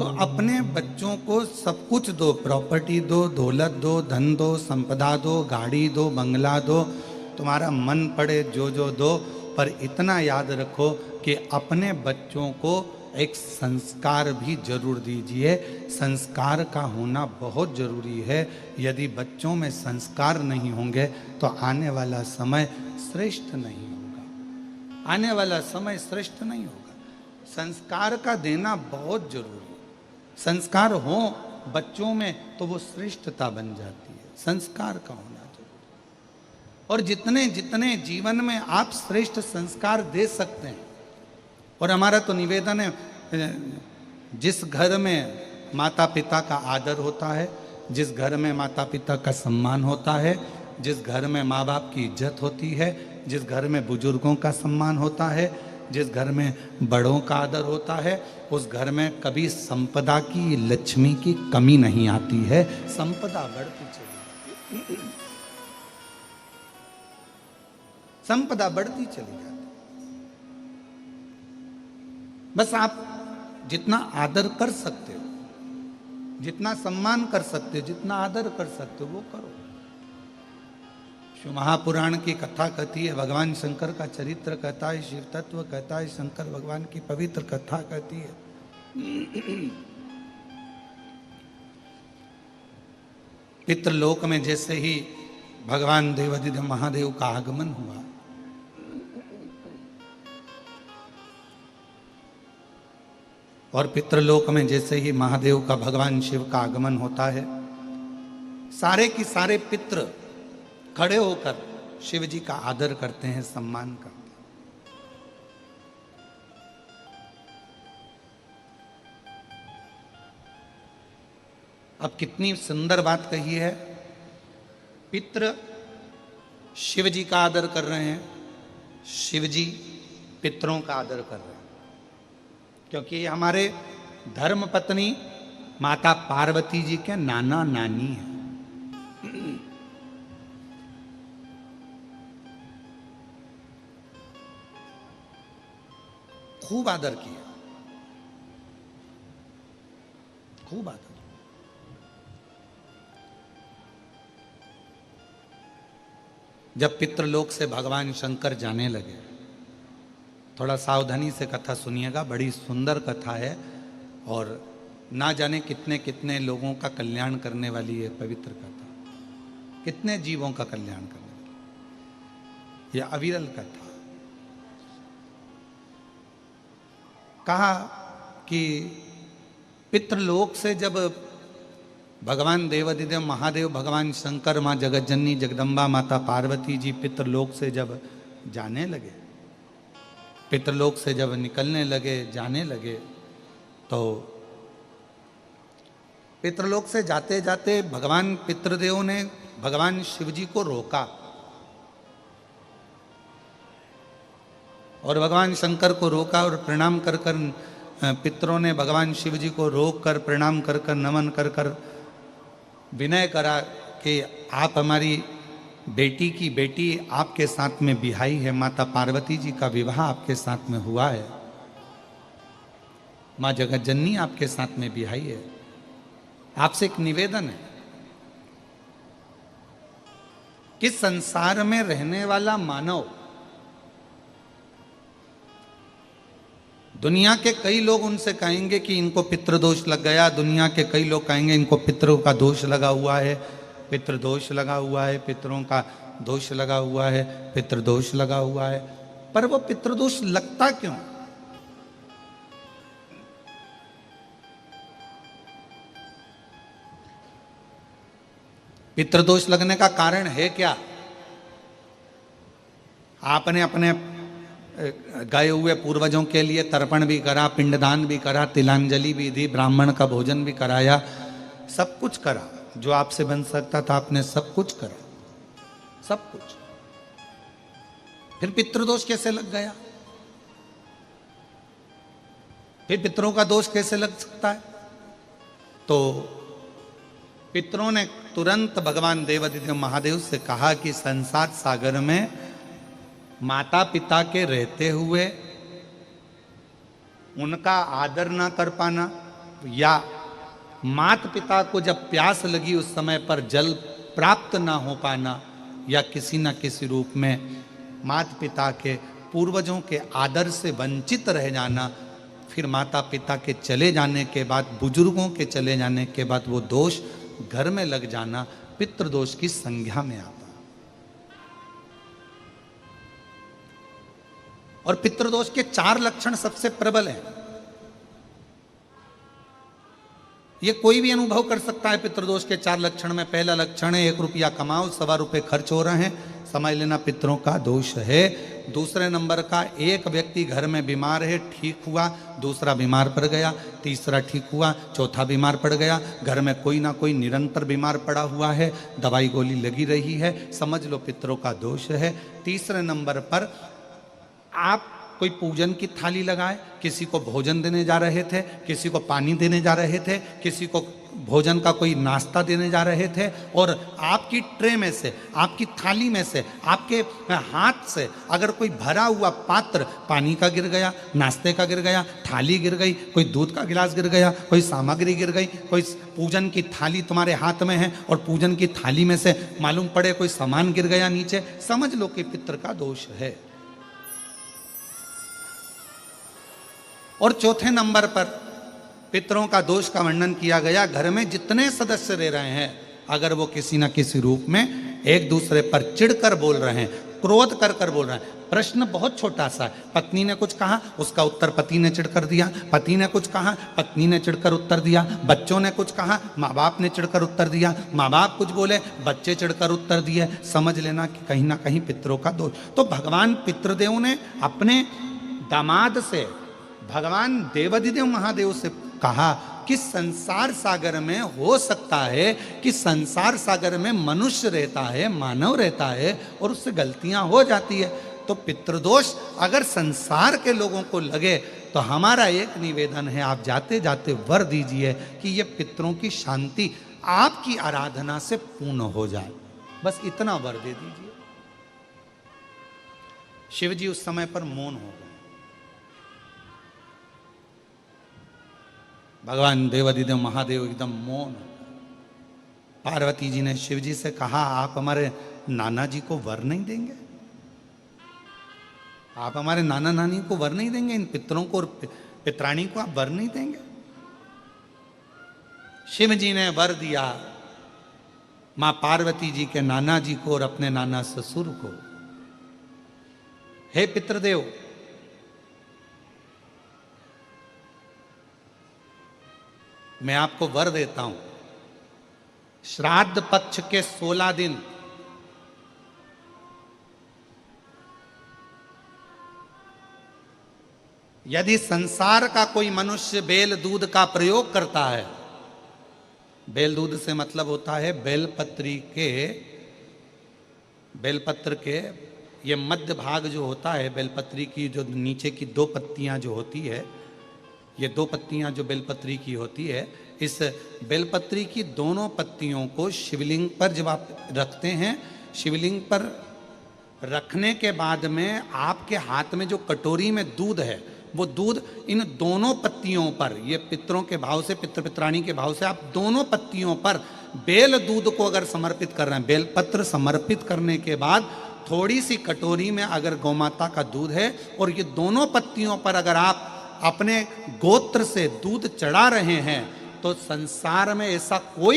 तो अपने बच्चों को सब कुछ दो, प्रॉपर्टी दो, दौलत दो, धन दो, संपदा दो, गाड़ी दो, बंगला दो, तुम्हारा मन पड़े जो जो दो, पर इतना याद रखो कि अपने बच्चों को एक संस्कार भी जरूर दीजिए। संस्कार का होना बहुत जरूरी है। यदि बच्चों में संस्कार नहीं होंगे तो आने वाला समय श्रेष्ठ नहीं होगा, आने वाला समय श्रेष्ठ नहीं होगा। संस्कार का देना बहुत जरूरी है। संस्कार हो बच्चों में तो वो श्रेष्ठता बन जाती है। संस्कार का होना जरूरी, और जितने जितने जीवन में आप श्रेष्ठ संस्कार दे सकते हैं। और हमारा तो निवेदन है, जिस घर में माता पिता का आदर होता है, जिस घर में माता पिता का सम्मान होता है, जिस घर में माँ बाप की इज्जत होती है, जिस घर में बुजुर्गों का सम्मान होता है, जिस घर में बड़ों का आदर होता है, उस घर में कभी संपदा की, लक्ष्मी की कमी नहीं आती है। संपदा बढ़ती चली जाती, संपदा बढ़ती चली जाती। बस आप जितना आदर कर सकते हो, जितना सम्मान कर सकते हो, जितना आदर कर सकते हो वो करो। शिव महापुराण की कथा कहती है, भगवान शंकर का चरित्र कहता है, शिव तत्व कहता है, शंकर भगवान की पवित्र कथा कहती है। पितृलोक में जैसे ही भगवान देवाधिदेव महादेव का आगमन हुआ, और पितृलोक में जैसे ही महादेव का, भगवान शिव का आगमन होता है, सारे की सारे पितृ खड़े होकर शिव जी का आदर करते हैं, सम्मान करते हैं। अब कितनी सुंदर बात कही है। पितृ शिव जी का आदर कर रहे हैं, शिव जी पितरों का आदर कर रहे हैं, क्योंकि हमारे धर्म पत्नी माता पार्वती जी के नाना नानी हैं। खूब आदर किया, खूब आदर। जब पितृलोक से भगवान शंकर जाने लगे, थोड़ा सावधानी से कथा सुनिएगा, बड़ी सुंदर कथा है और ना जाने कितने कितने लोगों का कल्याण करने वाली है पवित्र कथा, कितने जीवों का कल्याण करने वाली यह अविरल कथा। कहा कि पितृलोक से जब भगवान देवाधिदेव महादेव, भगवान शंकर, माँ जगतजननी जगदम्बा माता पार्वती जी पितृलोक से जब जाने लगे, पितृलोक से जब निकलने लगे, जाने लगे, तो पितृलोक से जाते जाते भगवान पितृदेव ने भगवान शिव जी को रोका, और भगवान शंकर को रोका, और प्रणाम कर कर पितरों ने भगवान शिव जी को रोक कर, प्रणाम कर कर, नमन कर कर विनय करा कि आप हमारी बेटी की बेटी आपके साथ में बिहाई है, माता पार्वती जी का विवाह आपके साथ में हुआ है, माँ जगतजननी आपके साथ में बिहाई है, आपसे एक निवेदन है कि संसार में रहने वाला मानव, दुनिया के कई लोग उनसे कहेंगे कि इनको पितृदोष लग गया, दुनिया के कई लोग कहेंगे इनको पितरों का दोष लगा हुआ है, पितृदोष लगा हुआ है, पितरों का दोष लगा हुआ है, पितृदोष लगा हुआ है। पर वो पितृदोष लगता क्यों? पितृदोष लगने का कारण है क्या? आपने अपने गए हुए पूर्वजों के लिए तर्पण भी करा, पिंडदान भी करा, तिलांजलि भी दी, ब्राह्मण का भोजन भी कराया, सब कुछ करा, जो आपसे बन सकता था आपने सब कुछ करा, सब कुछ। फिर पितृदोष कैसे लग गया? फिर पितरों का दोष कैसे लग सकता है? तो पितरों ने तुरंत भगवान देवाधिदेव महादेव से कहा कि संसार सागर में माता पिता के रहते हुए उनका आदर ना कर पाना, या माता पिता को जब प्यास लगी उस समय पर जल प्राप्त ना हो पाना, या किसी न किसी रूप में माता पिता के पूर्वजों के आदर से वंचित रह जाना, फिर माता पिता के चले जाने के बाद, बुजुर्गों के चले जाने के बाद वो दोष घर में लग जाना पितृदोष की संज्ञा में आता। और पितृदोष के 4 लक्षण सबसे प्रबल हैं। ये कोई भी अनुभव कर सकता है पितृदोष के 4 लक्षण में। पहला लक्षण है 1 रुपया कमाओ, 1.25 रुपये खर्च हो रहे हैं, समझ लेना पितरों का दोष है। दूसरे नंबर का, एक व्यक्ति घर में बीमार है, ठीक हुआ, दूसरा बीमार पड़ गया, तीसरा ठीक हुआ, चौथा बीमार पड़ गया, घर में कोई ना कोई निरंतर बीमार पड़ा हुआ है, दवाई गोली लगी रही है, समझ लो पितरों का दोष है। तीसरे नंबर पर आप कोई पूजन की थाली लगाए, किसी को भोजन देने जा रहे थे, किसी को पानी देने जा रहे थे, किसी को भोजन का कोई नाश्ता देने जा रहे थे, और आपकी ट्रे में से, आपकी थाली में से, आपके हाथ से अगर कोई भरा हुआ पात्र पानी का गिर गया, नाश्ते का गिर गया, थाली गिर गई, कोई दूध का गिलास गिर गया, कोई सामग्री गिर गई, कोई पूजन की थाली तुम्हारे हाथ में है और पूजन की थाली में से मालूम पड़े कोई सामान गिर गया नीचे, समझ लो कि पितृ का दोष है। और चौथे नंबर पर पितरों का दोष का वर्णन किया गया, घर में जितने सदस्य रह रहे हैं, अगर वो किसी न किसी रूप में एक दूसरे पर चिढ़कर बोल रहे हैं, क्रोध कर कर बोल रहे हैं। प्रश्न बहुत छोटा सा है, पत्नी ने कुछ कहा, उसका उत्तर पति ने चिढ़कर दिया, पति ने कुछ कहा, पत्नी ने चिढ़कर उत्तर दिया, बच्चों ने कुछ कहा, माँ बाप ने चिढ़कर उत्तर दिया, माँ बाप कुछ बोले, बच्चे चिढ़कर उत्तर दिए, समझ लेना कि कहीं ना कहीं पितरों का दोष। तो भगवान पितृदेव ने अपने दामाद से, भगवान देवाधिदेव महादेव से कहा कि संसार सागर में हो सकता है कि संसार सागर में मनुष्य रहता है, मानव रहता है, और उससे गलतियां हो जाती है। तो पितृदोष अगर संसार के लोगों को लगे तो हमारा एक निवेदन है, आप जाते जाते वर दीजिए कि ये पितरों की शांति आपकी आराधना से पूर्ण हो जाए, बस इतना वर दे दीजिए। शिव जी उस समय पर मौन हो गए। भगवान देवाधिदेव महादेव एकदम मौन। पार्वती जी ने शिव जी से कहा, आप हमारे नाना जी को वर नहीं देंगे? आप हमारे नाना नानी को वर नहीं देंगे? इन पितरों को और पितराणी को आप वर नहीं देंगे? शिव जी ने वर दिया मां पार्वती जी के नाना जी को और अपने नाना ससुर को। हे पितृदेव, मैं आपको वर देता हूं, श्राद्ध पक्ष के 16 दिन यदि संसार का कोई मनुष्य बेल दूध का प्रयोग करता है, बेल दूध से मतलब होता है बेलपत्र के ये मध्य भाग जो होता है, बेलपत्री की जो नीचे की 2 पत्तियां जो होती है, ये 2 पत्तियां जो बेलपत्री की होती है, इस बेलपत्री की दोनों पत्तियों को शिवलिंग पर जब आप रखते हैं, शिवलिंग पर रखने के बाद में आपके हाथ में जो कटोरी में दूध है, वो दूध इन दोनों पत्तियों पर, ये पितरों के भाव से, पितृ पितराणी के भाव से, आप दोनों पत्तियों पर बेल दूध को अगर समर्पित कर रहे हैं, बेलपत्र समर्पित करने के बाद थोड़ी सी कटोरी में अगर गौमाता का दूध है और ये दोनों पत्तियों पर अगर आप अपने गोत्र से दूध चढ़ा रहे हैं, तो संसार में ऐसा कोई